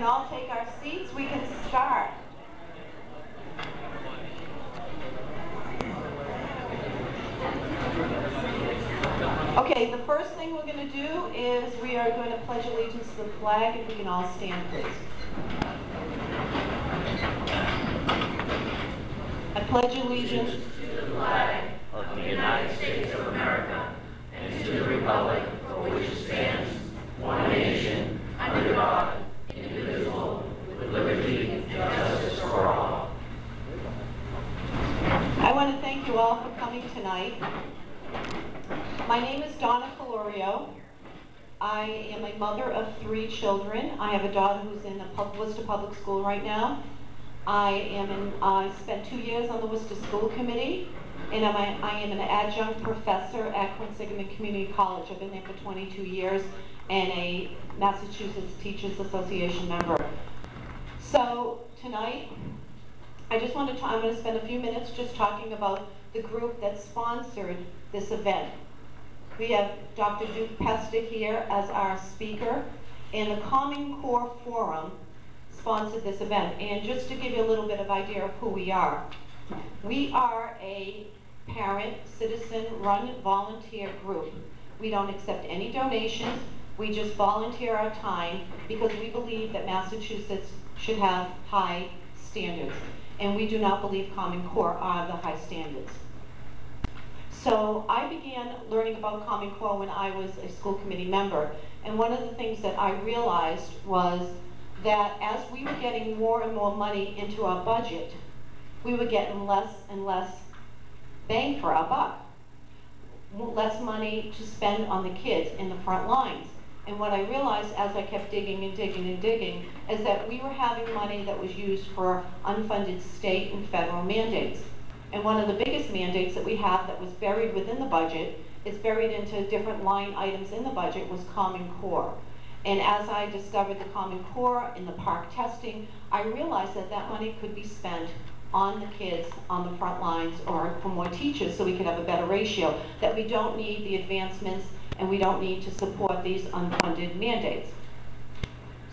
can all take our seats, we can start. Okay, the first thing we're going to do is we are going to pledge allegiance to the flag. If we can all stand, please. I pledge allegiance to the flag of the United States of America and to the republic for which it stands, one nation, under God, indivisible, with liberty and justice for all. I want to thank you all for coming tonight. My name is Donna Calorio. I am a mother of 3 children. I have a daughter who's in the Worcester Public School right now. I spent 2 years on the Worcester School Committee, and I am an adjunct professor at Quinsigamond Community College. I've been there for 22 years and a Massachusetts Teachers Association member. So tonight, I'm going to spend a few minutes just talking about the group that sponsored this event. We have Dr. Duke Pesta here as our speaker, and the Common Core Forum sponsored this event. And just to give you a little bit of idea of who we are a parent, citizen-run volunteer group. We don't accept any donations. We just volunteer our time because we believe that Massachusetts should have high standards. And we do not believe Common Core are the high standards. So I began learning about Common Core when I was a school committee member. And one of the things that I realized was that as we were getting more and more money into our budget, we were getting less and less bang for our buck. Less money to spend on the kids in the front lines. And what I realized as I kept digging and digging and digging is that we were having money that was used for unfunded state and federal mandates. And one of the biggest mandates that we have that was buried within the budget, is buried into different line items in the budget, was Common Core. And as I discovered the Common Core in the park testing, I realized that that money could be spent on the kids on the front lines or for more teachers so we could have a better ratio, that we don't need the advancements and we don't need to support these unfunded mandates.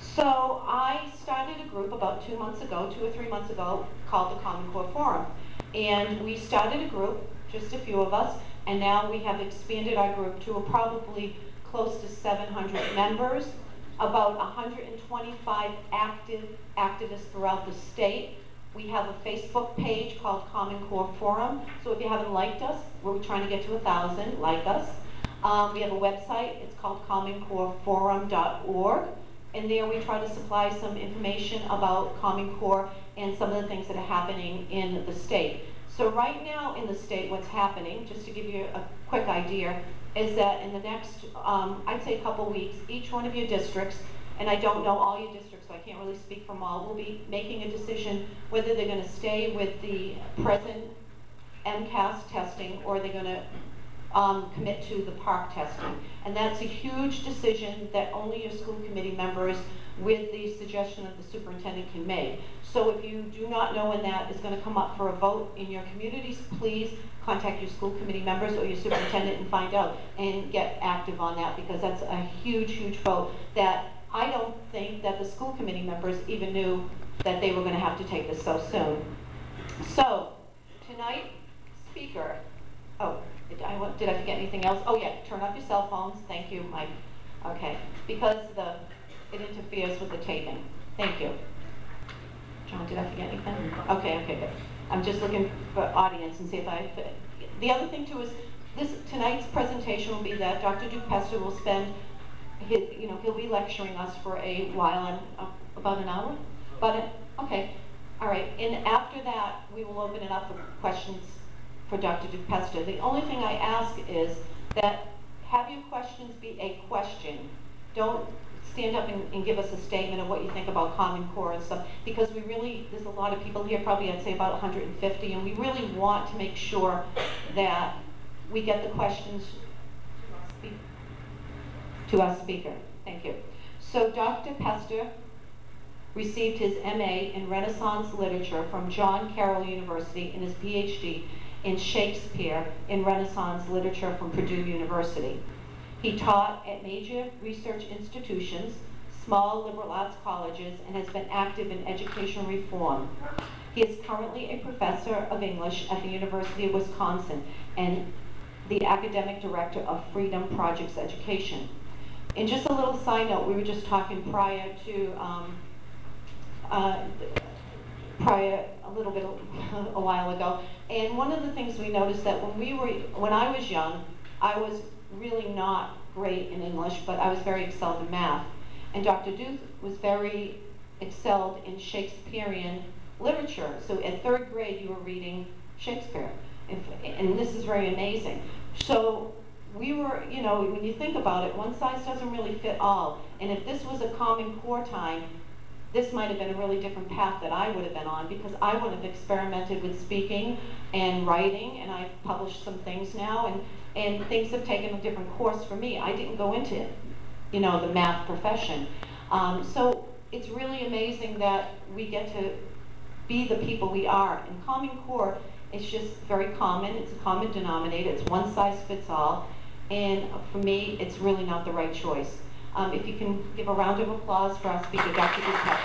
So I started a group about 2 months ago, 2 or 3 months ago, called the Common Core Forum. And we started a group, just a few of us, and now we have expanded our group to probably close to 700 members, about 125 activists throughout the state. We have a Facebook page called Common Core Forum, so if you haven't liked us, we're trying to get to 1,000, like us. We have a website, it's called commoncoreforum.org, and there we try to supply some information about Common Core and some of the things that are happening in the state. So right now in the state, what's happening, just to give you a quick idea, is that in the next, I'd say a couple weeks, each one of your districts, and I don't know all your districts, so I can't really speak from all, will be making a decision whether they're going to stay with the present MCAS testing or they're going to commit to the park testing. And that's a huge decision that only your school committee members with the suggestion of the superintendent can make. So if you do not know when that is going to come up for a vote in your communities, please contact your school committee members or your superintendent and find out and get active on that, because that's a huge, huge vote that I don't think that the school committee members even knew that they were going to have to take this so soon. So tonight, speaker, did I forget anything else? Oh yeah, turn off your cell phones. Thank you, Mike. Okay, because it interferes with the taping. Thank you. John, did I forget anything? Okay, good. I'm just looking for audience and see if I fit. The other thing too is tonight's presentation will be that Dr. Duke Pesta will spend he'll be lecturing us for a while, about an hour? Okay, all right. And after that, we will open it up for questions for Dr. Duke Pesta. The only thing I ask is that have your questions be a question. Don't stand up and give us a statement of what you think about Common Core and stuff, because there's a lot of people here, probably I'd say about 150, and we really want to make sure that we get the questions to our speaker. Thank you. So Dr. Pesta received his MA in Renaissance Literature from John Carroll University and his PhD in Shakespeare in Renaissance Literature from Purdue University. He taught at major research institutions, small liberal arts colleges and has been active in education reform. He is currently a professor of English at the University of Wisconsin and the academic director of Freedom Projects Education. And just a little side note, we were just talking prior a little bit a while ago, and one of the things we noticed that when I was young, I was really not great in English, but I was very excelled in math. And Dr. Duth was very excelled in Shakespearean literature. So at 3rd grade, you were reading Shakespeare. And this is very amazing. So we were, you know, when you think about it, one size doesn't really fit all. And if this was a Common Core time, this might have been a really different path that I would have been on, because I would have experimented with speaking and writing, and I've published some things now, and things have taken a different course for me. I didn't go into, you know, the math profession. So it's really amazing that we get to be the people we are. And Common Core is just very common. It's a common denominator. It's one size fits all. And for me, it's really not the right choice. If you can give a round of applause for our speaker, Dr. Duquette.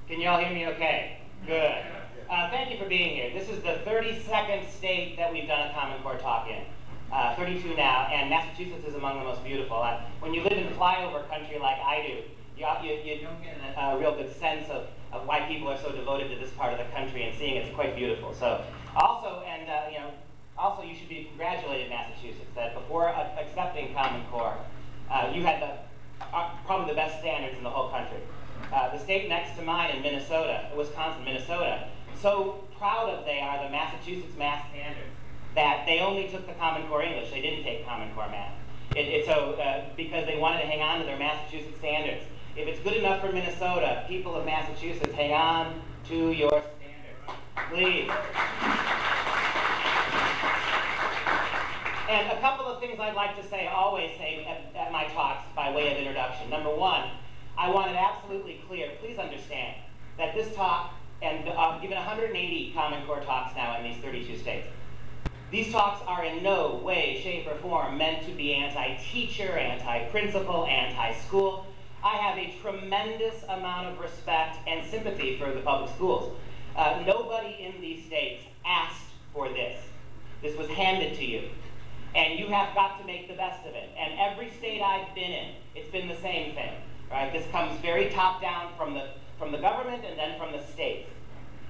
Can you all hear me okay? Good. Thank you for being here. This is the 32nd state that we've done a Common Core talk in. 32 now, and Massachusetts is among the most beautiful. When you live in flyover country like I do, you don't get a real good sense of why people are so devoted to this part of the country, and seeing it's quite beautiful. So also, and also you should be congratulated, Massachusetts, that before accepting Common Core, you had probably the best standards in the whole country. The state next to mine in Minnesota, Wisconsin, Minnesota, so proud of they are the Massachusetts math standards that they only took the Common Core English. They didn't take Common Core math. Because they wanted to hang on to their Massachusetts standards. If it's good enough for Minnesota, people of Massachusetts, hang on to your standards, please. And a couple of things I'd like to say, always say at my talks by way of introduction. Number one, I want it absolutely clear, please understand, that this talk, and I've given 180 Common Core talks now in these 32 states. These talks are in no way, shape, or form meant to be anti-teacher, anti-principal, anti-school. I have a tremendous amount of respect and sympathy for the public schools. Nobody in these states asked for this. This was handed to you. And you have got to make the best of it. And every state I've been in, it's been the same thing. Right? This comes very top-down from the government and then from the states.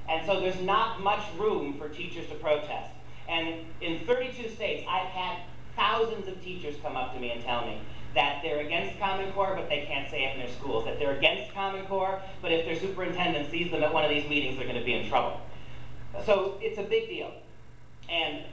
And so there's not much room for teachers to protest. And in 32 states, I've had thousands of teachers come up to me and tell me that they're against Common Core, but they can't say it in their schools. That they're against Common Core, but if their superintendent sees them at one of these meetings, they're going to be in trouble. So it's a big deal. And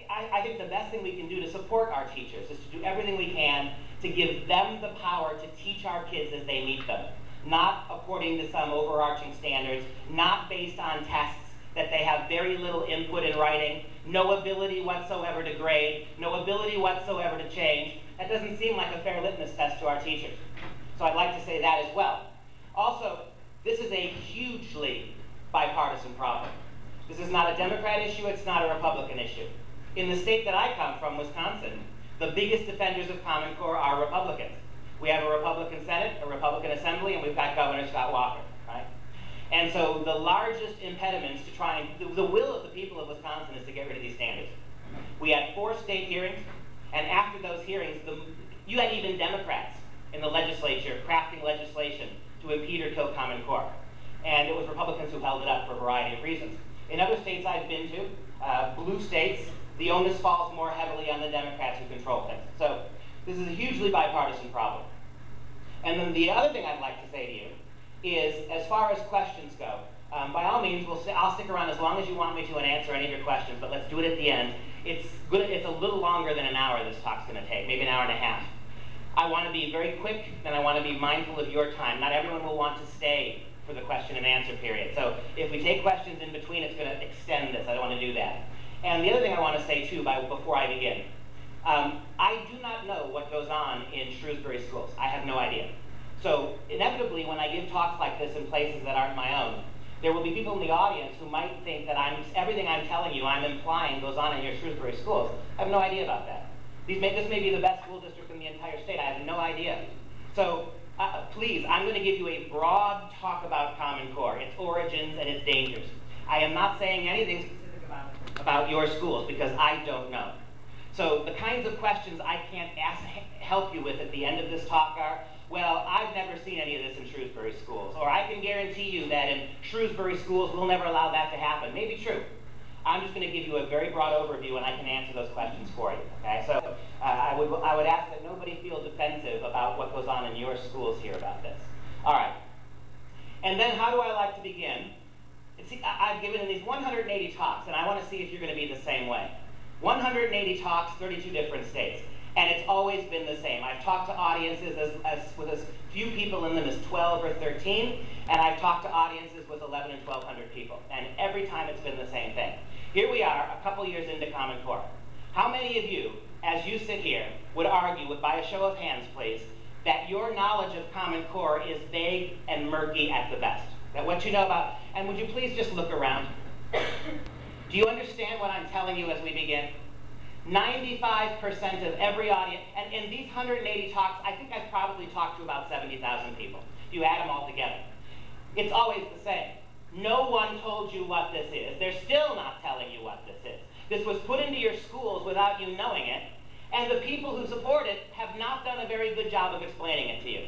I think the best thing we can do to support our teachers is to do everything we can to give them the power to teach our kids as they meet them. Not according to some overarching standards, not based on tests that they have very little input in writing, no ability whatsoever to grade, no ability whatsoever to change. That doesn't seem like a fair litmus test to our teachers. So I'd like to say that as well. Also, this is a hugely bipartisan problem. This is not a Democrat issue, it's not a Republican issue. In the state that I come from, Wisconsin, the biggest defenders of Common Core are Republicans. We have a Republican Senate, a Republican Assembly, and we've got Governor Scott Walker, right? And so the largest impediments to trying, the will of the people of Wisconsin is to get rid of these standards. We had 4 state hearings, and after those hearings, you had even Democrats in the legislature crafting legislation to impede or kill Common Core. And it was Republicans who held it up for a variety of reasons. In other states I've been to, blue states, the onus falls more heavily on the Democrats who control things. So this is a hugely bipartisan problem. And then the other thing I'd like to say to you is, as far as questions go, by all means, I'll stick around as long as you want me to and answer any of your questions, but let's do it at the end. It's a little longer than an hour this talk's going to take, maybe an hour and a half. I want to be very quick, and I want to be mindful of your time. Not everyone will want to stay for the question and answer period. So if we take questions in between, it's going to extend this. I don't want to do that. And the other thing I want to say, too, before I begin, I do not know what goes on in Shrewsbury schools. I have no idea. So inevitably, when I give talks like this in places that aren't my own, there will be people in the audience who might think that everything I'm telling you, I'm implying goes on in your Shrewsbury schools. I have no idea about that. This may be the best school district in the entire state. I have no idea. So please, I'm going to give you a broad talk about Common Core, its origins and its dangers. I am not saying anything specific about your schools because I don't know. So the kinds of questions I can't help you with at the end of this talk are, well, I've never seen any of this in Shrewsbury schools, or I can guarantee you that in Shrewsbury schools we'll never allow that to happen. Maybe true. I'm just going to give you a very broad overview and I can answer those questions for you. Okay? So I would ask that nobody feel defensive about what goes on in your schools here about this. All right. And then how do I like to begin? See, I've given these 180 talks, and I want to see if you're going to be the same way. 180 talks, 32 different states. And it's always been the same. I've talked to audiences with as few people in them as 12 or 13, and I've talked to audiences with 11 and 1,200 people. And every time it's been the same thing. Here we are, a couple years into Common Core. How many of you, as you sit here, would argue, by a show of hands please, that your knowledge of Common Core is vague and murky at the best? That what you know about, and would you please just look around? Do you understand what I'm telling you as we begin? 95% of every audience, and in these 180 talks, I think I've probably talked to about 70,000 people, if you add them all together. It's always the same. No one told you what this is. They're still not telling you what this is. This was put into your schools without you knowing it, and the people who support it have not done a very good job of explaining it to you.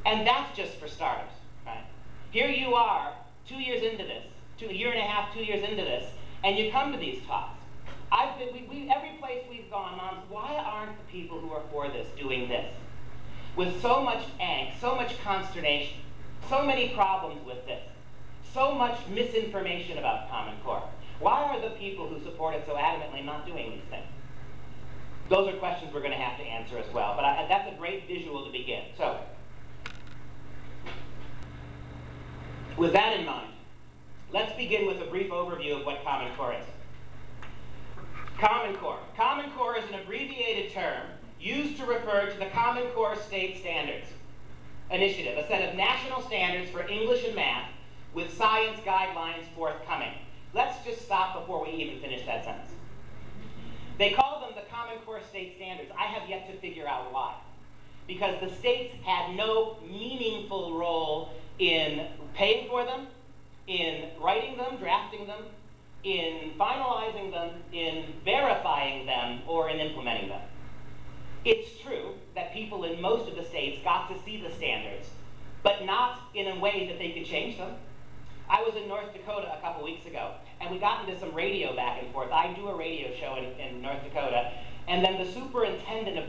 And that's just for starters, right? Here you are, 2 years into this, a year and a half, 2 years into this, and you come to these talks. Every place we've gone, Moms, why aren't the people who are for this doing this? With so much angst, so much consternation, so many problems with this, so much misinformation about Common Core. Why are the people who support it so adamantly not doing these things? Those are questions we're going to have to answer as well, but that's a great visual to begin. So, with that in mind, let's begin with a brief overview of what Common Core is. Common Core. Common Core is an abbreviated term used to refer to the Common Core State Standards Initiative, a set of national standards for English and math with science guidelines forthcoming. Let's just stop before we even finish that sentence. They call them the Common Core State Standards. I have yet to figure out why. Because the states had no meaningful role in paying for them, in writing them, drafting them, in finalizing them, in verifying them, or in implementing them. It's true that people in most of the states got to see the standards, but not in a way that they could change them. I was in North Dakota a couple weeks ago, and we got into some radio back and forth. I do a radio show in North Dakota, and then the superintendent of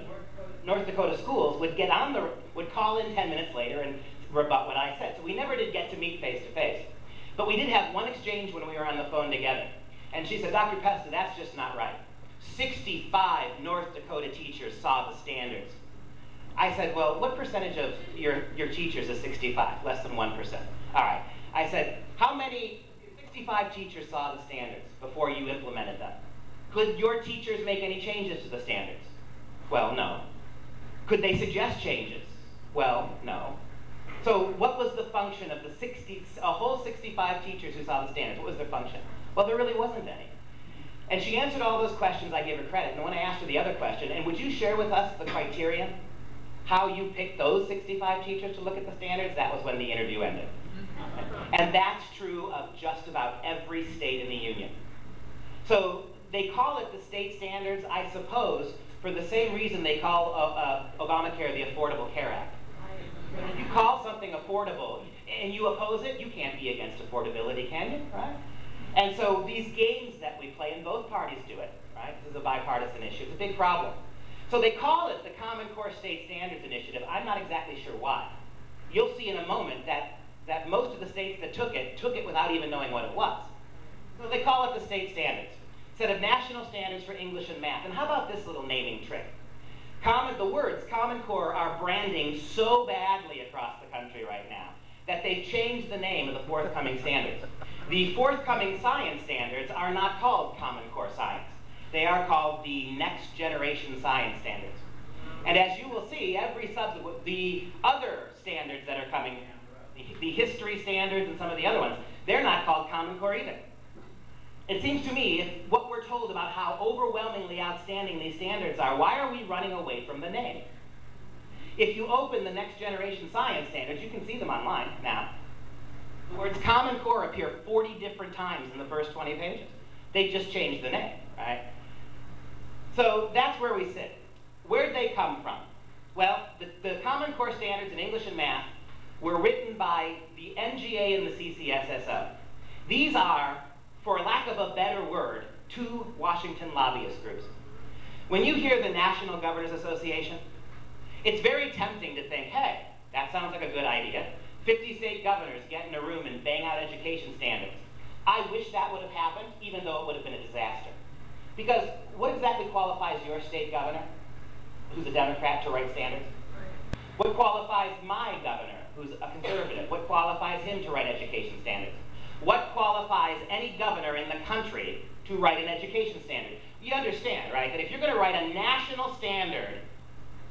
North Dakota schools would call in 10 minutes later and rebut what I said. So we never did get to meet face to face. But we did have one exchange when we were on the phone together. And she said, Dr. Pesta, that's just not right. 65 North Dakota teachers saw the standards. I said, well, what percentage of your teachers is 65? Less than 1%. All right. I said, how many 65 teachers saw the standards before you implemented them? Could your teachers make any changes to the standards? Well, no. Could they suggest changes? Well, no. So what was the function of a whole 65 teachers who saw the standards? What was their function? Well, there really wasn't any. And she answered all those questions. I gave her credit. And when I asked her the other question, and would you share with us the criteria? How you picked those 65 teachers to look at the standards? That was when the interview ended. And that's true of just about every state in the union. So they call it the state standards, I suppose, for the same reason they call Obamacare the Affordable Care Act. If you call something affordable and you oppose it, you can't be against affordability, can you? Right? And so these games that we play, and both parties do it, right? This is a bipartisan issue. It's a big problem. So they call it the Common Core State Standards Initiative. I'm not exactly sure why. You'll see in a moment that most of the states that took it without even knowing what it was. So they call it the state standards. Set of national standards for English and math. And how about this little naming trick? The words Common Core are branding so badly across the country right now that they've changed the name of the forthcoming standards. The forthcoming science standards are not called Common Core Science. They are called the Next Generation Science Standards. And as you will see, the other standards that are coming, the history standards and some of the other ones, they're not called Common Core either. It seems to me, if what we're told about how overwhelmingly outstanding these standards are, why are we running away from the name? If you open the Next Generation Science Standards, you can see them online now. The words Common Core appear 40 different times in the first 20 pages. They just changed the name, right? So that's where we sit. Where'd they come from? Well, the Common Core standards in English and math were written by the NGA and the CCSSO. These are, for lack of a better word, two Washington lobbyist groups. When you hear the National Governors Association, it's very tempting to think, hey, that sounds like a good idea. 50 state governors get in a room and bang out education standards. I wish that would have happened, even though it would have been a disaster. Because what exactly qualifies your state governor, who's a Democrat, to write standards? What qualifies my governor, who's a conservative? What qualifies him to write education standards? What qualifies any governor in the country to write an education standard? You understand, right, that if you're going to write a national standard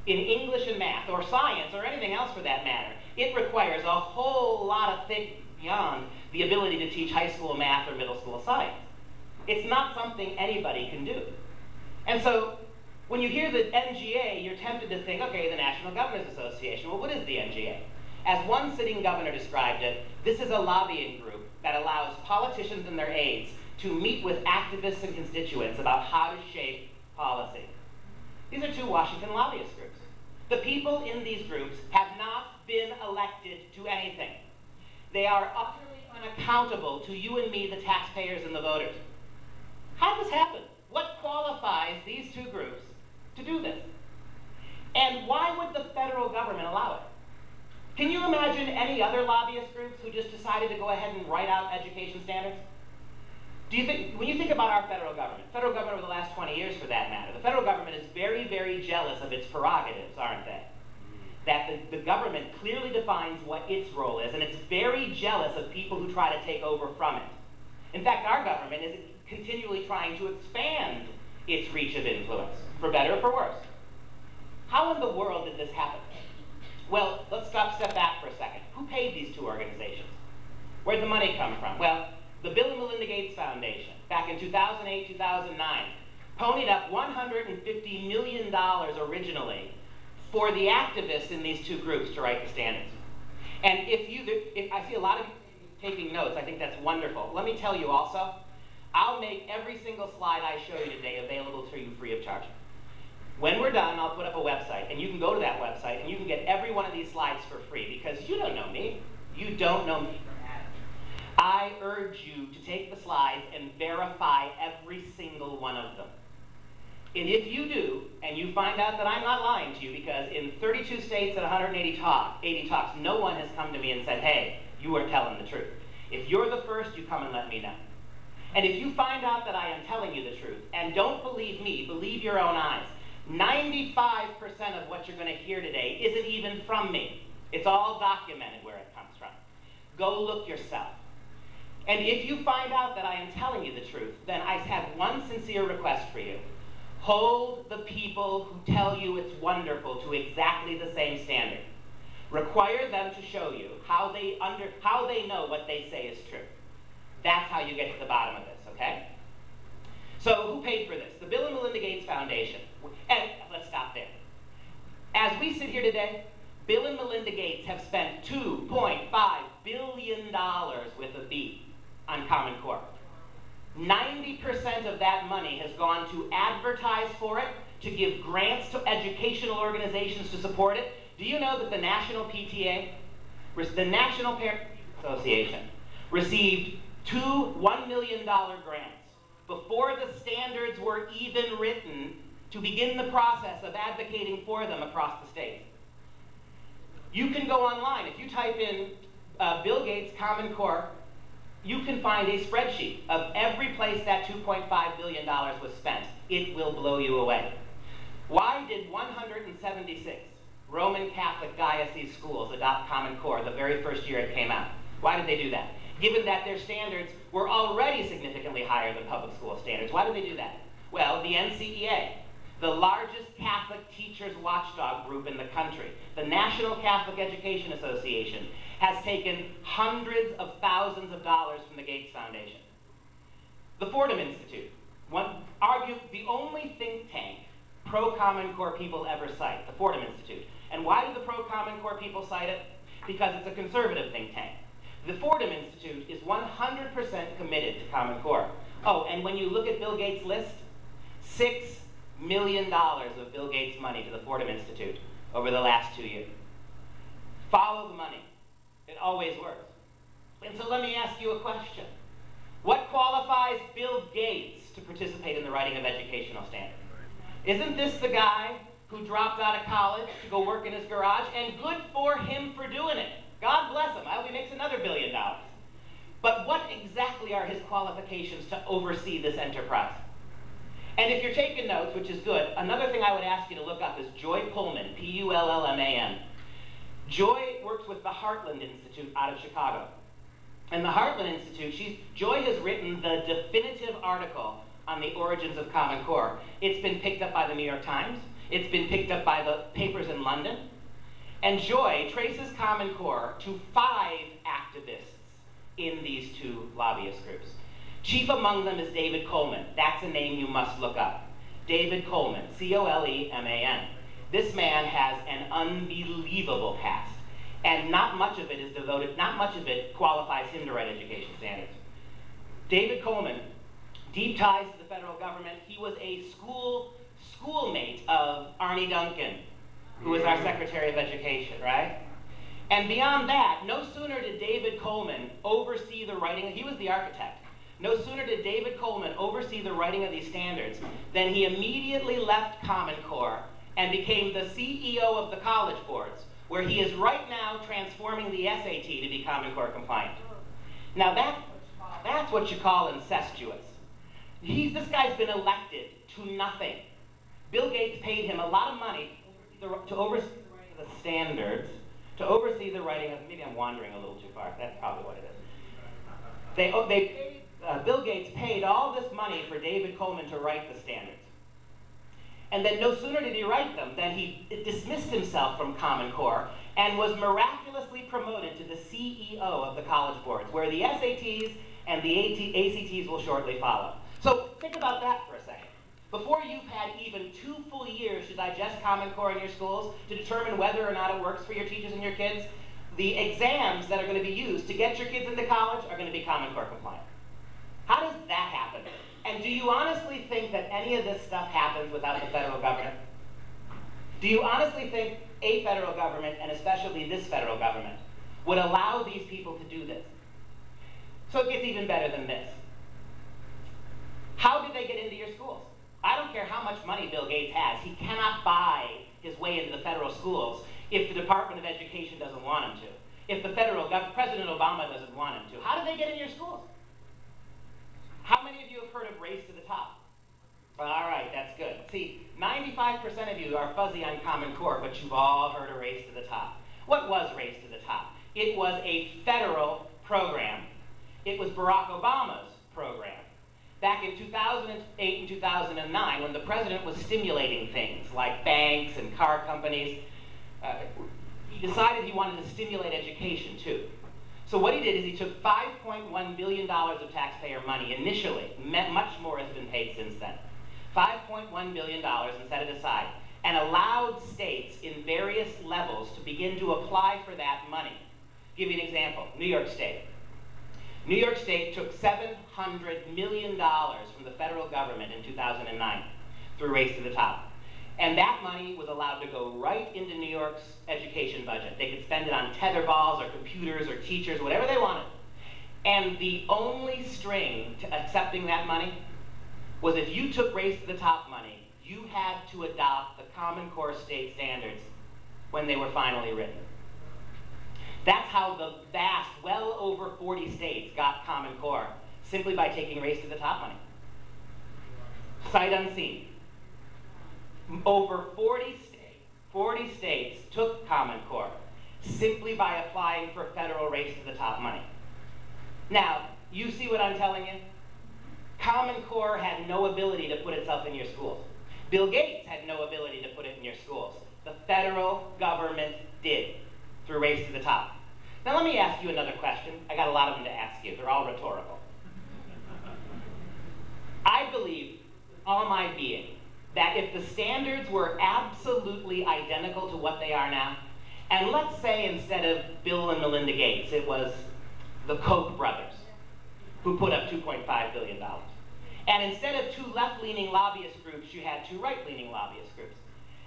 in English and math, or science, or anything else for that matter, it requires a whole lot of things beyond the ability to teach high school math or middle school science. It's not something anybody can do. And so, when you hear the NGA, you're tempted to think, okay, the National Governors Association. Well, what is the NGA? As one sitting governor described it, this is a lobbying group that allows politicians and their aides to meet with activists and constituents about how to shape policy. These are two Washington lobbyist groups. The people in these groups have not been elected to anything. They are utterly unaccountable to you and me, the taxpayers and the voters. How did this happen? What qualifies these two groups to do this? And why would the federal government allow it? Can you imagine any other lobbyist groups who just decided to go ahead and write out education standards? Do you think, when you think about our federal government over the last 20 years for that matter, the federal government is very, very jealous of its prerogatives, aren't they? That the government clearly defines what its role is, and it's very jealous of people who try to take over from it. In fact, our government is continually trying to expand its reach of influence, for better or for worse. How in the world did this happen? Well, let's step back for a second. Who paid these two organizations? Where'd the money come from? Well, the Bill and Melinda Gates Foundation, back in 2008, 2009, ponied up $150 million originally for the activists in these two groups to write the standards. And if I see a lot of you taking notes, I think that's wonderful. Let me tell you also, I'll make every single slide I show you today available to you free of charge. When we're done, I'll put up a website, and you can go to that website, and you can get every one of these slides for free, because you don't know me. You don't know me from Adam. I urge you to take the slides and verify every single one of them. And if you do, and you find out that I'm not lying to you, because in 32 states and 180 talks, no one has come to me and said, hey, you are telling the truth. If you're the first, you come and let me know. And if you find out that I am telling you the truth, and don't believe me, believe your own eyes, 95% of what you're going to hear today isn't even from me. It's all documented where it comes from. Go look yourself. And if you find out that I am telling you the truth, then I have one sincere request for you. Hold the people who tell you it's wonderful to exactly the same standard. Require them to show you how they know what they say is true. That's how you get to the bottom of this, okay? So who paid for this? The Bill and Melinda Gates Foundation. And let's stop there. As we sit here today, Bill and Melinda Gates have spent $2.5 billion with a B on Common Core. 90% of that money has gone to advertise for it, to give grants to educational organizations to support it. Do you know that the National PTA, the National Parent Association, received two $1 million grants before the standards were even written to begin the process of advocating for them across the state? You can go online. If you type in Bill Gates Common Core, you can find a spreadsheet of every place that $2.5 billion was spent. It will blow you away. Why did 176 Roman Catholic diocese schools adopt Common Core the very first year it came out? Why did they do that? Given that their standards were already significantly higher than public school standards, why did they do that? Well, the NCEA, the largest Catholic teachers watchdog group in the country, the National Catholic Education Association, has taken hundreds of thousands of dollars from the Gates Foundation. The Fordham Institute, arguably the only think tank pro-Common Core people ever cite, the Fordham Institute. And why do the pro-Common Core people cite it? Because it's a conservative think tank. The Fordham Institute is 100% committed to Common Core. Oh, and when you look at Bill Gates' list, $6 million of Bill Gates' money to the Fordham Institute over the last 2 years. Follow the money. It always works. And so let me ask you a question. What qualifies Bill Gates to participate in the writing of educational standards? Isn't this the guy who dropped out of college to go work in his garage? And good for him for doing it. God bless him. I hope he makes another $1 billion. But what exactly are his qualifications to oversee this enterprise? And if you're taking notes, which is good, another thing I would ask you to look up is Joy Pullman, P-U-L-L-M-A-N. Joy works with the Heartland Institute out of Chicago. And the Heartland Institute, Joy has written the definitive article on the origins of Common Core. It's been picked up by the New York Times. It's been picked up by the papers in London. And Joy traces Common Core to 5 activists in these 2 lobbyist groups. Chief among them is David Coleman. That's a name you must look up. David Coleman, C-O-L-E-M-A-N. This man has an unbelievable past. And not much of it qualifies him to write education standards. David Coleman, deep ties to the federal government. He was a schoolmate of Arne Duncan, who was our Secretary of Education, right? And beyond that, no sooner did David Coleman oversee the writing, he was the architect. No sooner did David Coleman oversee the writing of these standards than he immediately left Common Core and became the CEO of the College Boards, where he is right now transforming the SAT to be Common Core compliant. Now that's what you call incestuous. This guy's been elected to nothing. Bill Gates paid him a lot of money to oversee the standards, to oversee the writing of, maybe I'm wandering a little too far, that's probably what it is. Bill Gates paid all this money for David Coleman to write the standards. And then no sooner did he write them than he dismissed himself from Common Core and was miraculously promoted to the CEO of the College Boards, where the SATs and the ACTs will shortly follow. So think about that for a second. Before you've had even 2 full years to digest Common Core in your schools, to determine whether or not it works for your teachers and your kids, the exams that are going to be used to get your kids into college are going to be Common Core compliant. How does that happen? And do you honestly think that any of this stuff happens without the federal government? Do you honestly think a federal government, and especially this federal government, would allow these people to do this? So it gets even better than this. How did they get into your schools? I don't care how much money Bill Gates has. He cannot buy his way into the federal schools if the Department of Education doesn't want him to. If the federal government, President Obama doesn't want him to. How do they get in your schools? How many of you have heard of Race to the Top? All right, that's good. See, 95% of you are fuzzy on Common Core, but you've all heard of Race to the Top. What was Race to the Top? It was a federal program. It was Barack Obama's program. Back in 2008 and 2009, when the president was stimulating things like banks and car companies, he decided he wanted to stimulate education too. So what he did is he took $5.1 billion of taxpayer money initially, much more has been paid since then, $5.1 billion and set it aside, and allowed states in various levels to begin to apply for that money. I'll give you an example, New York State. New York State took $700 million from the federal government in 2009 through Race to the Top. And that money was allowed to go right into New York's education budget. They could spend it on tetherballs or computers or teachers, whatever they wanted. And the only string to accepting that money was if you took Race to the Top money, you had to adopt the Common Core state standards when they were finally written. That's how the vast, well over 40 states got Common Core, simply by taking Race to the Top money. Sight unseen. Over 40 states took Common Core simply by applying for federal Race to the Top money. Now, you see what I'm telling you? Common Core had no ability to put itself in your schools. Bill Gates had no ability to put it in your schools. The federal government did, through Race to the Top. Now let me ask you another question. I got a lot of them to ask you. They're all rhetorical. I believe, all my being, that if the standards were absolutely identical to what they are now, and let's say instead of Bill and Melinda Gates, it was the Koch brothers who put up $2.5 billion. And instead of two left-leaning lobbyist groups, you had two right-leaning lobbyist groups.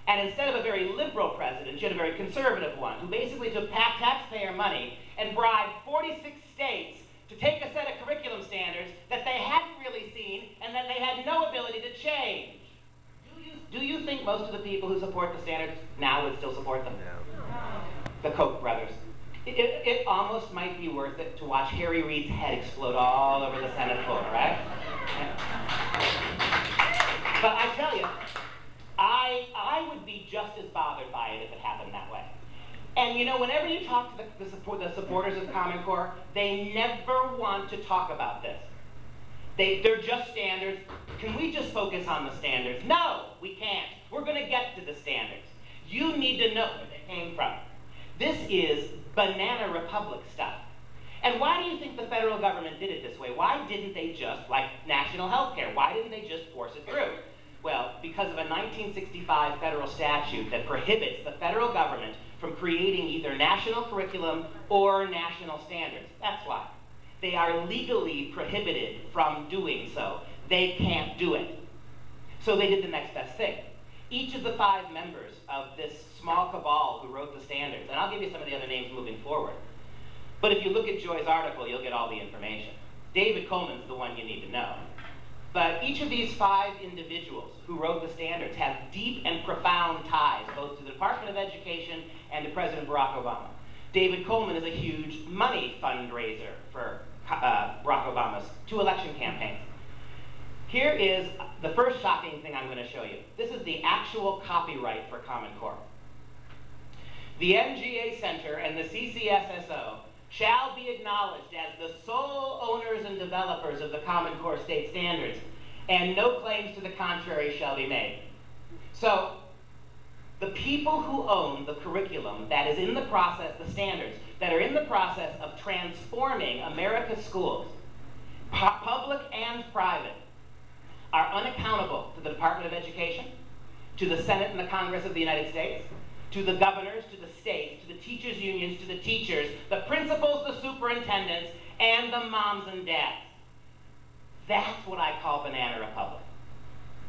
And instead of a very liberal president, you had a very conservative one who basically took taxpayer money and bribed 46 states to take a set of curriculum standards that they hadn't really seen and that they had no ability to change. Do you think most of the people who support the standards now would still support them? No. The Koch brothers. It almost might be worth it to watch Harry Reid's head explode all over the Senate floor, right? But I tell you, I would be just as bothered by it if it happened that way. And you know, whenever you talk to the supporters of Common Core, they never want to talk about this. They're just standards. Can we just focus on the standards? No, we can't. We're going to get to the standards. You need to know where they came from. This is banana republic stuff. And why do you think the federal government did it this way? Why didn't they just, like national health care, why didn't they just force it through? Well, because of a 1965 federal statute that prohibits the federal government from creating either national curriculum or national standards. That's why. They are legally prohibited from doing so. They can't do it. So they did the next best thing. Each of the 5 members of this small cabal who wrote the standards, and I'll give you some of the other names moving forward, but if you look at Joy's article, you'll get all the information. David Coleman's the one you need to know. But each of these 5 individuals who wrote the standards have deep and profound ties, both to the Department of Education and to President Barack Obama. David Coleman is a huge money fundraiser for Barack Obama's 2 election campaigns. Here is the first shocking thing I'm going to show you. This is the actual copyright for Common Core. The MGA Center and the CCSSO shall be acknowledged as the sole owners and developers of the Common Core state standards, and no claims to the contrary shall be made. So, the people who own the curriculum that is in the process, the standards, that are in the process of transforming America's schools, public and private, are unaccountable to the Department of Education, to the Senate and the Congress of the United States, to the governors, to the states, to the teachers' unions, to the teachers, the principals, the superintendents, and the moms and dads. That's what I call banana republic.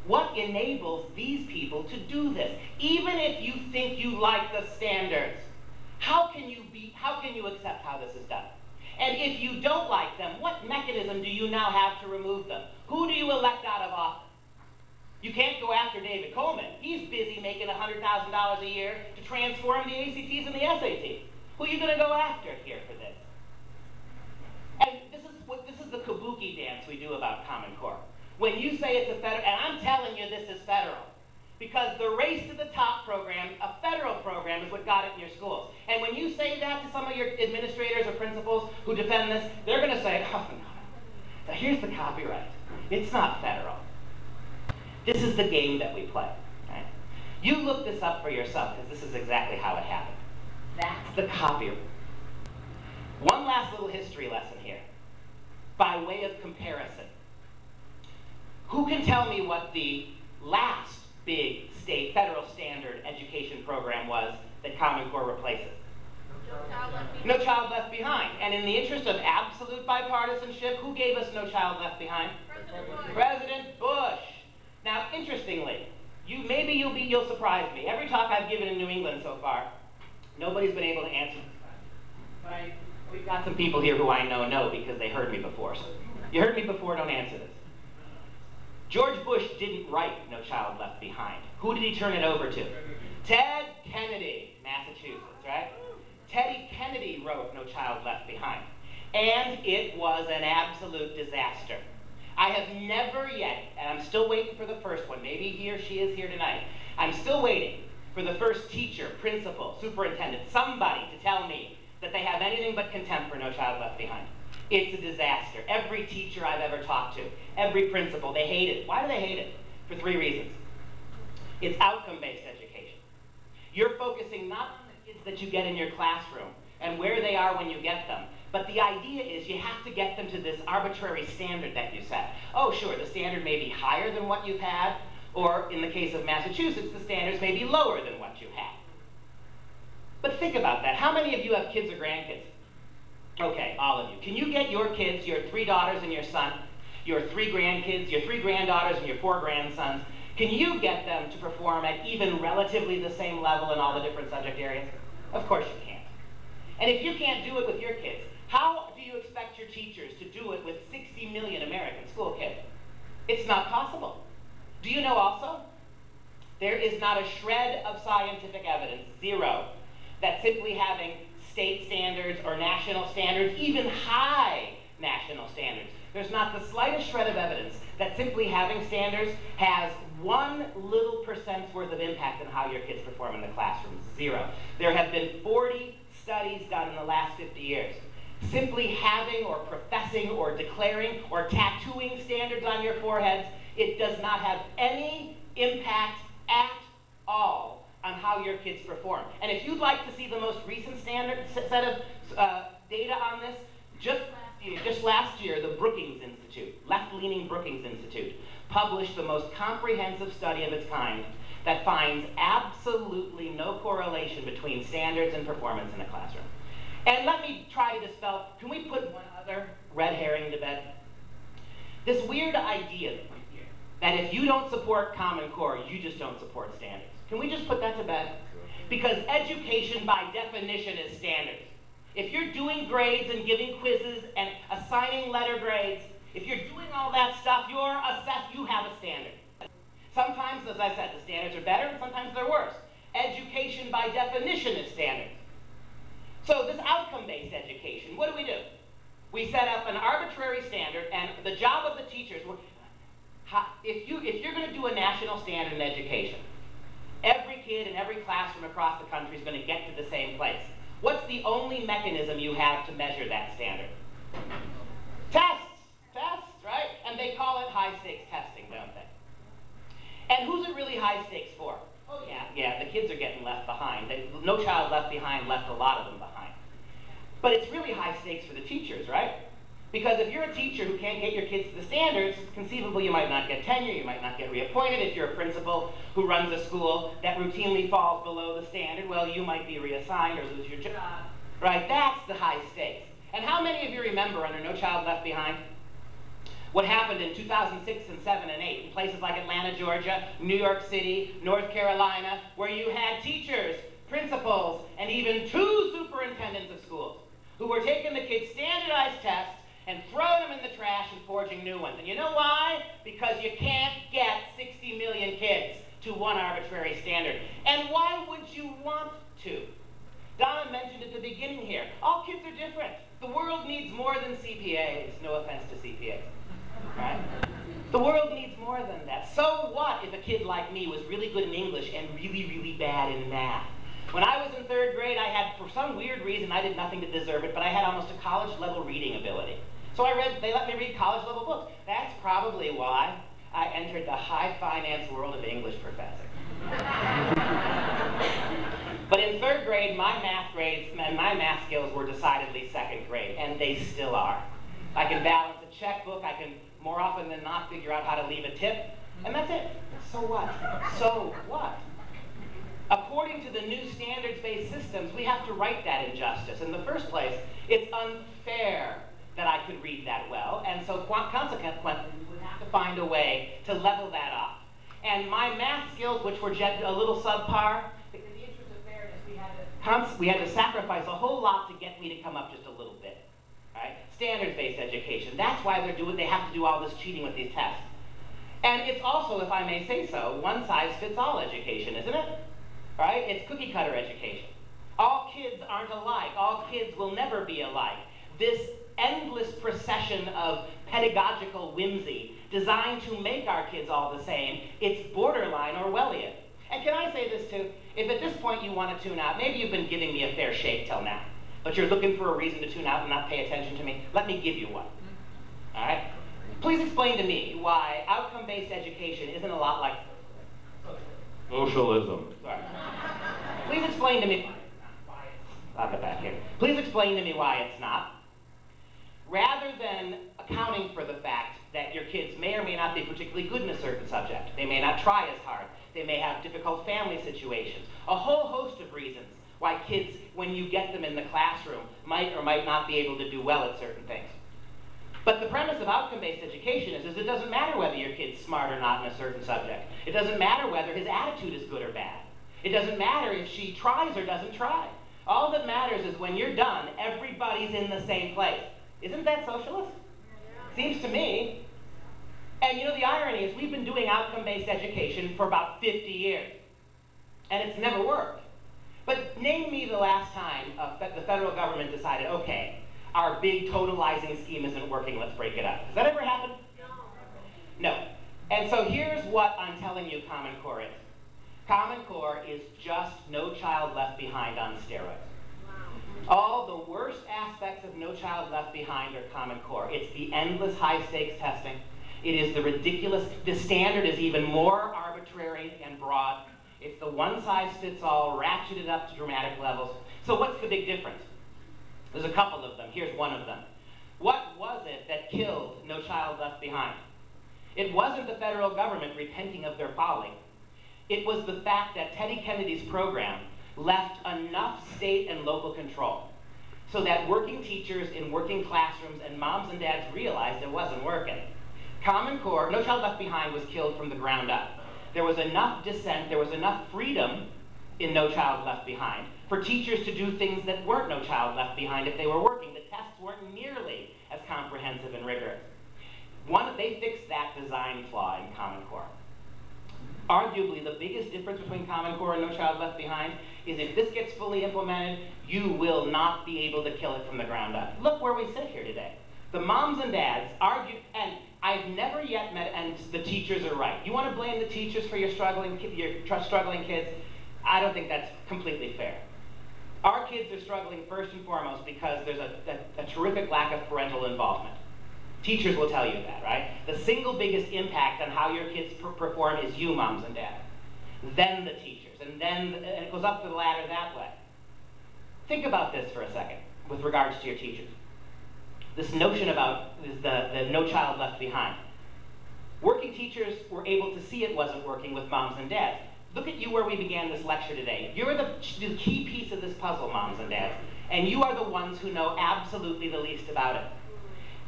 What enables these people to do this? Even if you think you like the standards, how can you accept how this is done? And if you don't like them, what mechanism do you now have to remove them? Who do you elect out of office? You can't go after David Coleman. He's busy making $100,000 a year to transform the ACTs and the SATs. Who are you going to go after here for this? And this is the kabuki dance we do about Common Core. When you say it's a federal, and I'm telling you this is federal, because the Race to the Top program, a federal program, is what got it in your schools. And when you say that to some of your administrators or principals who defend this, they're going to say, oh, no. Now here's the copyright. It's not federal. This is the game that we play. Right? You look this up for yourself, because this is exactly how it happened. That's the copyright. One last little history lesson here, by way of comparison. Who can tell me what the last big state federal standard education program was that Common Core replaces? No Child Left Behind. And in the interest of absolute bipartisanship, who gave us No Child Left Behind? President Bush. Now, interestingly, you'll surprise me. Every talk I've given in New England so far, nobody's been able to answer this. But we've got some people here who I know because they heard me before. So you heard me before, don't answer this. George Bush didn't write No Child Left Behind. Who did he turn it over to? Ted Kennedy, Massachusetts, right? Teddy Kennedy wrote No Child Left Behind. And it was an absolute disaster. I have never yet, and I'm still waiting for the first one, maybe he or she is here tonight, I'm still waiting for the first teacher, principal, superintendent, somebody to tell me that they have anything but contempt for No Child Left Behind. It's a disaster. Every teacher I've ever talked to, every principal, they hate it. Why do they hate it? For 3 reasons. It's outcome-based education. You're focusing not on the kids that you get in your classroom, and where they are when you get them. But the idea is you have to get them to this arbitrary standard that you set. Oh, sure, the standard may be higher than what you've had, or in the case of Massachusetts, the standards may be lower than what you had. But think about that. How many of you have kids or grandkids? Okay, all of you. Can you get your kids, your 3 daughters and your son, your 3 grandkids, your 3 granddaughters and your 4 grandsons, can you get them to perform at even relatively the same level in all the different subject areas? Of course you can't. And if you can't do it with your kids, how do you expect your teachers to do it with 60 million American school kids? It's not possible. Do you know also, there is not a shred of scientific evidence, 0, that simply having state standards or national standards, even high national standards, there's not the slightest shred of evidence that simply having standards has 1 little % worth of impact on how your kids perform in the classroom. 0. There have been 40 studies done in the last 50 years. Simply having or professing or declaring or tattooing standards on your foreheads, it does not have any impact at all on how your kids perform. And if you'd like to see the most recent set of data on this, just last year, the Brookings Institute, left-leaning Brookings Institute, published the most comprehensive study of its kind that finds absolutely no correlation between standards and performance in a classroom. And let me try to dispel, can we put one other red herring to bed? This weird idea that if you don't support Common Core, you just don't support standards. Can we just put that to bed? Because education by definition is standards. If you're doing grades and giving quizzes and assigning letter grades, if you're doing all that stuff, you have a standard. Sometimes, as I said, the standards are better and sometimes they're worse. Education by definition is standards. So this outcome-based education, what do? We set up an arbitrary standard, and the job of the teachers, if you're going to do a national standard in education, every kid in every classroom across the country is going to get to the same place. What's the only mechanism you have to measure that standard? Tests, right? And they call it high-stakes testing, don't they? And who's it really high stakes for? Oh yeah, the kids are getting left behind. No Child Left Behind left a lot of them behind. But it's really high stakes for the teachers, right? Because if you're a teacher who can't get your kids to the standards, conceivably you might not get tenure, you might not get reappointed. If you're a principal who runs a school that routinely falls below the standard, well, you might be reassigned or lose your job, right? That's the high stakes. And how many of you remember under No Child Left Behind what happened in 2006 and 7 and 8 in places like Atlanta, Georgia, New York City, North Carolina, where you had teachers, principals, and even 2 superintendents of schools who were taking the kids' standardized tests and throwing them in the trash and forging new ones. And you know why? Because you can't get 60 million kids to one arbitrary standard. And why would you want to? Donna mentioned at the beginning here, all kids are different. The world needs more than CPAs. No offense to CPAs. Right? The world needs more than that. So what if a kid like me was really good in English and really, really bad in math? When I was in 3rd grade, I had, for some weird reason, I did nothing to deserve it, but I had almost a college-level reading ability. So they let me read college-level books. That's probably why I entered the high finance world of English professor. But in 3rd grade, my math grades and my math skills were decidedly 2nd grade, and they still are. I can balance a checkbook, I can more often than not figure out how to leave a tip, and that's it. So what? So what? According to the new standards-based systems, we have to right that injustice. In the first place, it's unfair that I could read that well, and so consequently, we would have to find a way to level that off. And my math skills, which were a little subpar, in the interest of fairness, we had to sacrifice a whole lot to get me to come up just a little bit. Right? Standards-based education. That's why they have to do all this cheating with these tests. And it's also, if I may say so, one-size-fits-all education, isn't it? Right? It's cookie-cutter education. All kids aren't alike. All kids will never be alike. This endless procession of pedagogical whimsy designed to make our kids all the same, it's borderline Orwellian. And can I say this too? If at this point you want to tune out, maybe you've been giving me a fair shake till now, but you're looking for a reason to tune out and not pay attention to me, let me give you one. All right? Please explain to me why outcome-based education isn't a lot like socialism. Right. Please explain to me why I'll get back here. Please explain to me why it's not. Rather than accounting for the fact that your kids may or may not be particularly good in a certain subject. They may not try as hard. They may have difficult family situations. A whole host of reasons why kids, when you get them in the classroom, might or might not be able to do well at certain things. But the premise of outcome-based education is it doesn't matter whether your kid's smart or not in a certain subject. It doesn't matter whether his attitude is good or bad. It doesn't matter if she tries or doesn't try. All that matters is when you're done, everybody's in the same place. Isn't that socialist? Seems to me. And you know, the irony is we've been doing outcome-based education for about 50 years. And it's never worked. But name me the last time that the federal government decided, okay, our big totalizing scheme isn't working, let's break it up. Has that ever happened? No. And so here's what I'm telling you Common Core is. Common Core is just No Child Left Behind on steroids. All the worst aspects of No Child Left Behind are Common Core. It's the endless high-stakes testing. It is the ridiculous, the standard is even more arbitrary and broad. It's the one-size-fits-all, ratcheted up to dramatic levels. So what's the big difference? There's a couple of them. Here's one of them. What was it that killed No Child Left Behind? It wasn't the federal government repenting of their folly. It was the fact that Teddy Kennedy's program left enough state and local control so that working teachers in working classrooms and moms and dads realized it wasn't working. Common Core, No Child Left Behind was killed from the ground up. There was enough dissent, there was enough freedom in No Child Left Behind for teachers to do things that weren't No Child Left Behind if they were working. The tests weren't nearly as comprehensive and rigorous. They fixed that design flaw in Common Core. Arguably, the biggest difference between Common Core and No Child Left Behind is if this gets fully implemented, you will not be able to kill it from the ground up. Look where we sit here today. The moms and dads argue, and I've never yet met, and the teachers are right. You want to blame the teachers for your struggling kids? I don't think that's completely fair. Our kids are struggling first and foremost because there's a terrific lack of parental involvement. Teachers will tell you that, right? The single biggest impact on how your kids perform is you, moms and dads. Then the teachers, and it goes up the ladder that way. Think about this for a second with regards to your teachers. This notion about the No Child Left Behind. Working teachers were able to see it wasn't working with moms and dads. Look at you where we began this lecture today. You're the key piece of this puzzle, moms and dads, and you are the ones who know absolutely the least about it.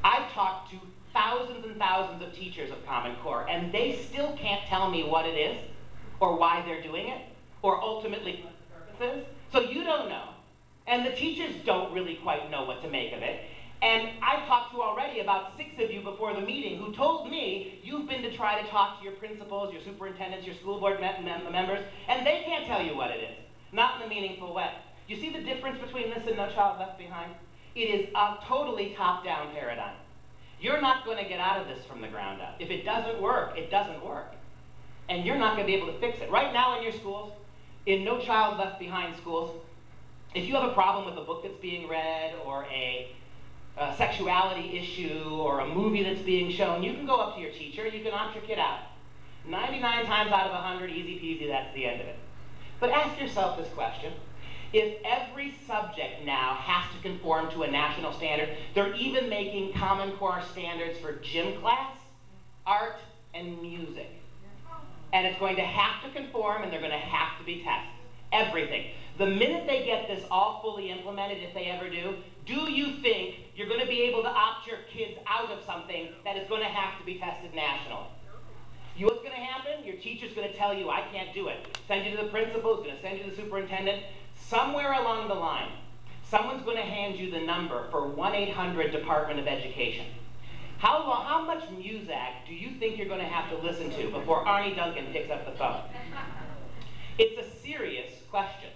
I've talked to thousands and thousands of teachers of Common Core, and they still can't tell me what it is, or why they're doing it, or ultimately what the purpose is. So you don't know, and the teachers don't really quite know what to make of it. And I've talked to already about 6 of you before the meeting who told me you've been to try to talk to your principals, your superintendents, your school board members, and they can't tell you what it is, not in a meaningful way. You see the difference between this and No Child Left Behind? It is a totally top-down paradigm. You're not going to get out of this from the ground up. If it doesn't work, it doesn't work. And you're not going to be able to fix it. Right now in your schools, in No Child Left Behind schools, if you have a problem with a book that's being read or a sexuality issue or a movie that's being shown, you can go up to your teacher, you can opt your kid out. 99 times out of 100, easy peasy, that's the end of it. But ask yourself this question. If every subject now has to conform to a national standard, they're even making Common Core standards for gym class, art, and music. And it's going to have to conform, and they're going to have to be tested. Everything. The minute they get this all fully implemented, if they ever do you think you're going to be able to opt your kids out of something that is going to have to be tested nationally? You know what's going to happen? Your teacher's going to tell you, I can't do it. Send you to the principal, who's going to send you to the superintendent. Somewhere along the line, someone's going to hand you the number for 1-800 Department of Education. How much Muzak do you think you're going to have to listen to before Arnie Duncan picks up the phone? It's a serious question,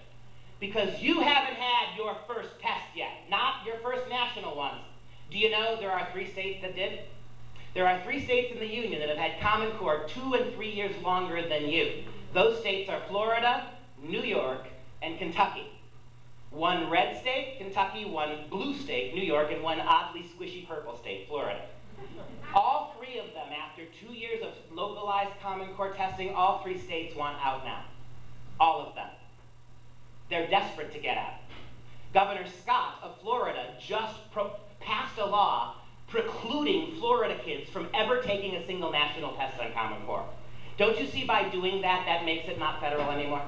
because you haven't had your first test yet, not your first national ones. Do you know there are 3 states that did? There are 3 states in the Union that have had Common Core 2 and 3 years longer than you. Those states are Florida, New York, and Kentucky. 1 red state, Kentucky, 1 blue state, New York, and 1 oddly squishy purple state, Florida. All 3 of them, after 2 years of localized Common Core testing, all 3 states want out now. All of them. They're desperate to get out. Governor Scott of Florida just passed a law precluding Florida kids from ever taking a single national test on Common Core. Don't you see by doing that, that makes it not federal anymore?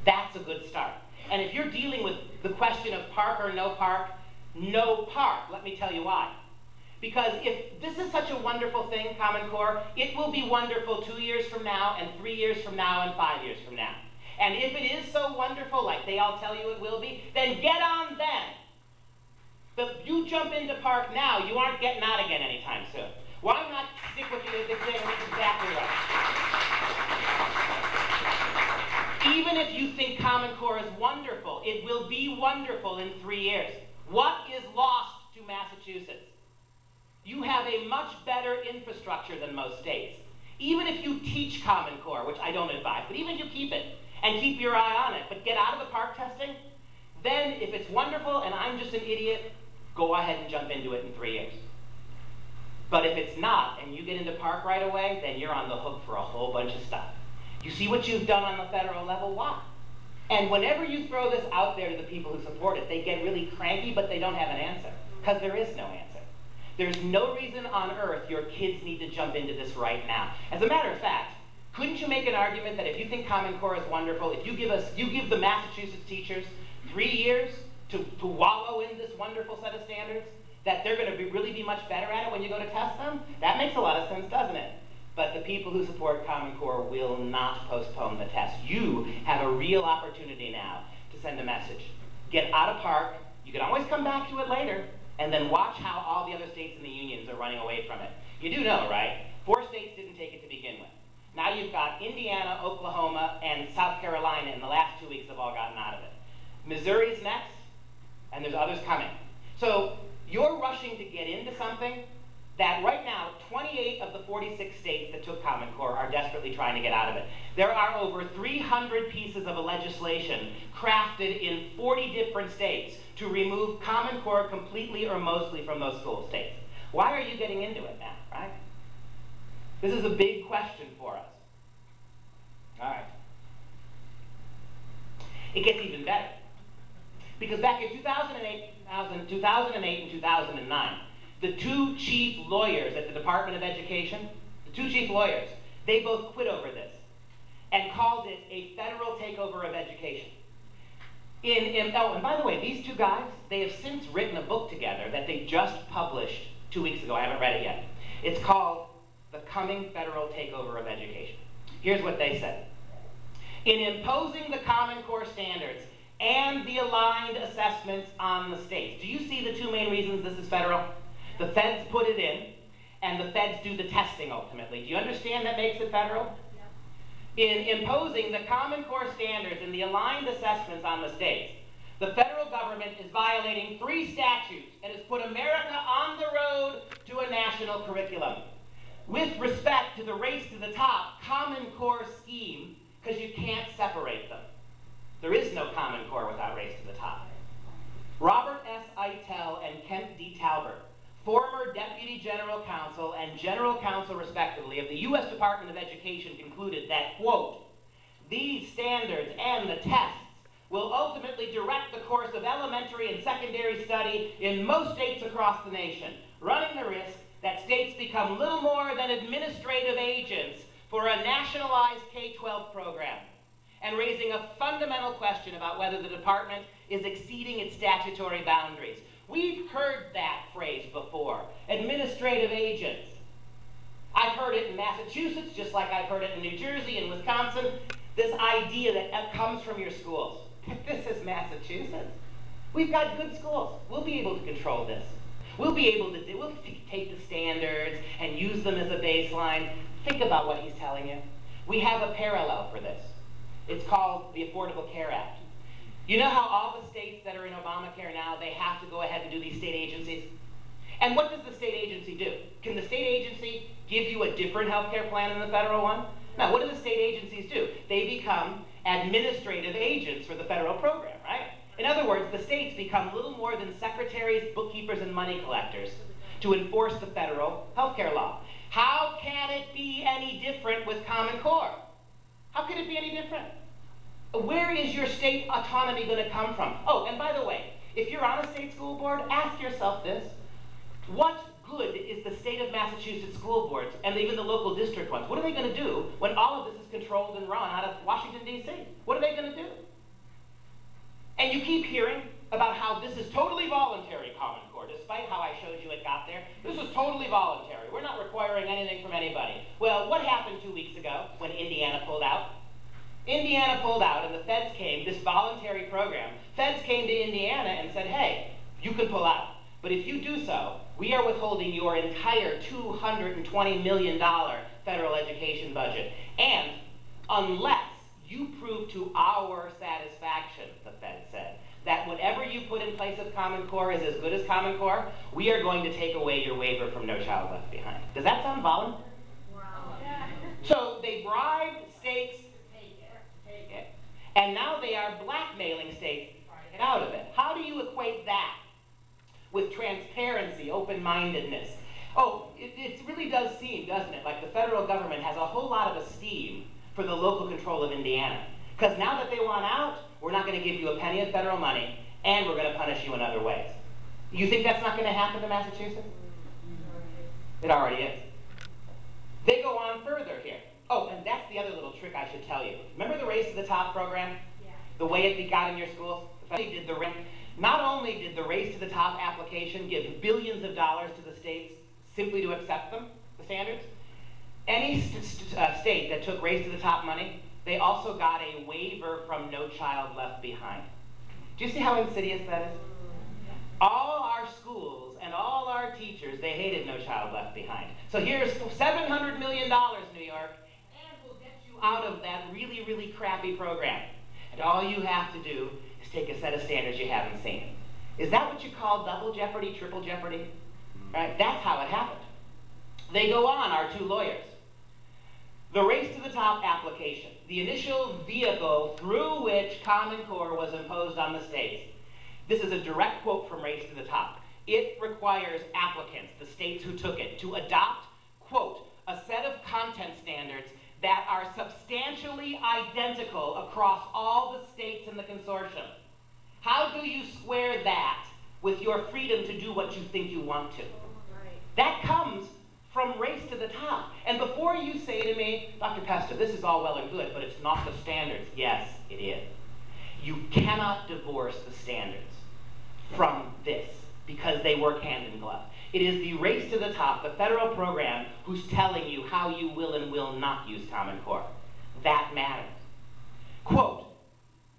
That's a good start. And if you're dealing with the question of park or no park, no park. Let me tell you why. Because if this is such a wonderful thing, Common Core, it will be wonderful 2 years from now, and 3 years from now, and 5 years from now. And if it is so wonderful, like they all tell you it will be, then get on then. But you jump into park now, you aren't getting out again anytime soon. Why not stick with you? It's exactly right. Even if you think Common Core is wonderful, it will be wonderful in 3 years. What is lost to Massachusetts? You have a much better infrastructure than most states. Even if you teach Common Core, which I don't advise, but even if you keep it and keep your eye on it, but get out of the park testing, then if it's wonderful and I'm just an idiot, go ahead and jump into it in 3 years. But if it's not, and you get into park right away, then you're on the hook for a whole bunch of stuff. You see what you've done on the federal level? Why? And whenever you throw this out there to the people who support it, they get really cranky, but they don't have an answer, because there is no answer. There's no reason on earth your kids need to jump into this right now. As a matter of fact, couldn't you make an argument that if you think Common Core is wonderful, if you give the Massachusetts teachers 3 years to wallow in this wonderful set of standards, that they're going to really be much better at it when you go to test them? That makes a lot of sense, doesn't it? But the people who support Common Core will not postpone the test. You have a real opportunity now to send a message. Get out of park. You can always come back to it later, and then watch how all the other states in the unions are running away from it. You do know, right? 4 states didn't take it to begin with. Now you've got Indiana, Oklahoma, and South Carolina in the last 2 weeks have all gotten out of it. Missouri's next, and there's others coming. So you're rushing to get into something that right now, 28 of the 46 states that took Common Core are desperately trying to get out of it. There are over 300 pieces of legislation crafted in 40 different states to remove Common Core completely or mostly from those school states. Why are you getting into it now, right? This is a big question for us. All right. It gets even better. Because back in 2008 and 2009, the 2 chief lawyers at the Department of Education, they both quit over this and called it a federal takeover of education. Oh, and by the way, these 2 guys, they have since written a book together that they just published 2 weeks ago. I haven't read it yet. It's called The Coming Federal Takeover of Education. Here's what they said. In imposing the Common Core standards and the aligned assessments on the states, do you see the 2 main reasons this is federal? The feds put it in, and the feds do the testing ultimately. Do you understand that makes it federal? In imposing the Common Core standards and the aligned assessments on the states, the federal government is violating 3 statutes and has put America on the road to a national curriculum. With respect to the race to the top Common Core scheme, because you can't separate them. There is no Common Core without race to the top. Robert S. Eitel and Kent D. Talbert, former Deputy General Counsel and General Counsel, respectively, of the U.S. Department of Education concluded that, quote, these standards and the tests will ultimately direct the course of elementary and secondary study in most states across the nation, running the risk that states become little more than administrative agents for a nationalized K-12 program, and raising a fundamental question about whether the department is exceeding its statutory boundaries. We've heard that phrase before, administrative agents. I've heard it in Massachusetts, just like I've heard it in New Jersey and Wisconsin, this idea that comes from your schools. This is Massachusetts. We've got good schools. We'll be able to control this. We'll take the standards and use them as a baseline. Think about what he's telling you. We have a parallel for this. It's called the Affordable Care Act. You know how all the states that are in Obamacare now, they have to go ahead and do these state agencies? And what does the state agency do? Can the state agency give you a different health care plan than the federal one? No, what do the state agencies do? They become administrative agents for the federal program, right? In other words, the states become little more than secretaries, bookkeepers, and money collectors to enforce the federal health care law. How can it be any different with Common Core? How can it be any different? Where is your state autonomy going to come from? Oh, and by the way, if you're on a state school board, ask yourself this. What good is the state of Massachusetts school boards, and even the local district ones, what are they going to do when all of this is controlled and run out of Washington, D.C.? What are they going to do? And you keep hearing about how this is totally voluntary, Common Core, despite how I showed you it got there. This is totally voluntary. We're not requiring anything from anybody. Well, what happened 2 weeks ago when Indiana pulled out? Indiana pulled out, and the feds came, this voluntary program. Feds came to Indiana and said, hey, you can pull out. But if you do so, we are withholding your entire $220 million federal education budget. And unless you prove to our satisfaction, the Fed said, that whatever you put in place of Common Core is as good as Common Core, we are going to take away your waiver from No Child Left Behind. Does that sound voluntary? Wow. So they bribed states to take it. And now they are blackmailing states to get out of it. How do you equate that with transparency, open-mindedness? Oh, it really does seem, doesn't it, like the federal government has a whole lot of esteem for the local control of Indiana. Because now that they want out, we're not going to give you a penny of federal money, and we're going to punish you in other ways. You think that's not going to happen to Massachusetts? It already is. They go on further here. Oh, and that's the other little trick I should tell you. Remember the Race to the Top program? Yeah. The way it got in your schools? Not only did the Race to the Top application give billions of dollars to the states simply to accept them, the standards, any state that took Race to the Top money, they also got a waiver from No Child Left Behind. Do you see how insidious that is? All our schools and all our teachers, they hated No Child Left Behind. So here's $700 million, New York, and we'll get you out of that really, really crappy program. And all you have to do is take a set of standards you haven't seen. Is that what you call double jeopardy, triple jeopardy? Right? That's how it happened. They go on, our two lawyers. The Race to the Top application, the initial vehicle through which Common Core was imposed on the states. This is a direct quote from Race to the Top. It requires applicants, the states who took it, to adopt, quote, a set of content standards that are substantially identical across all the states in the consortium. How do you square that with your freedom to do what you think you want to? That comes from Race to the Top. And before you say to me, Dr. Pesta, this is all well and good, but it's not the standards. Yes, it is. You cannot divorce the standards from this because they work hand in glove. It is the Race to the Top, the federal program, who's telling you how you will and will not use Common Core. That matters. Quote,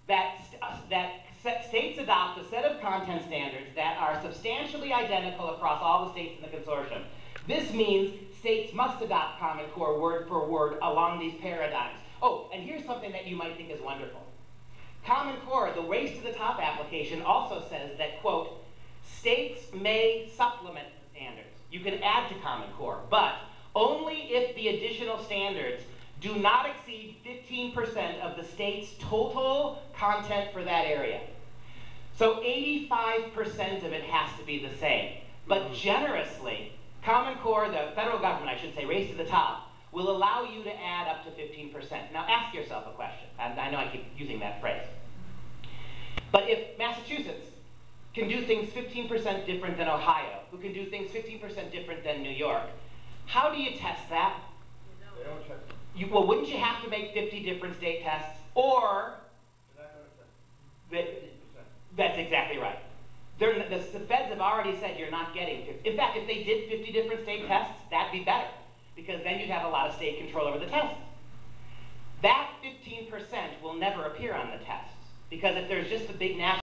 that states adopt a set of content standards that are substantially identical across all the states in the consortium. This means states must adopt Common Core word for word along these paradigms. Oh, and here's something that you might think is wonderful. Common Core, the Race to the Top application, also says that, quote, states may supplement the standards. You can add to Common Core, but only if the additional standards do not exceed 15% of the state's total content for that area. So 85% of it has to be the same. But generously, Common Core, the federal government, I should say, Race to the Top, will allow you to add up to 15%. Now ask yourself a question. I know I keep using that phrase. But if Massachusetts can do things 15% different than Ohio, who can do things 15% different than New York, how do you test that? They don't check. Well, wouldn't you have to make 50 different state tests? Or, that's exactly right. The feds have already said you're not getting 50. In fact, if they did 50 different state tests, that'd be better, because then you'd have a lot of state control over the tests. That 15% will never appear on the tests, because if there's just a big national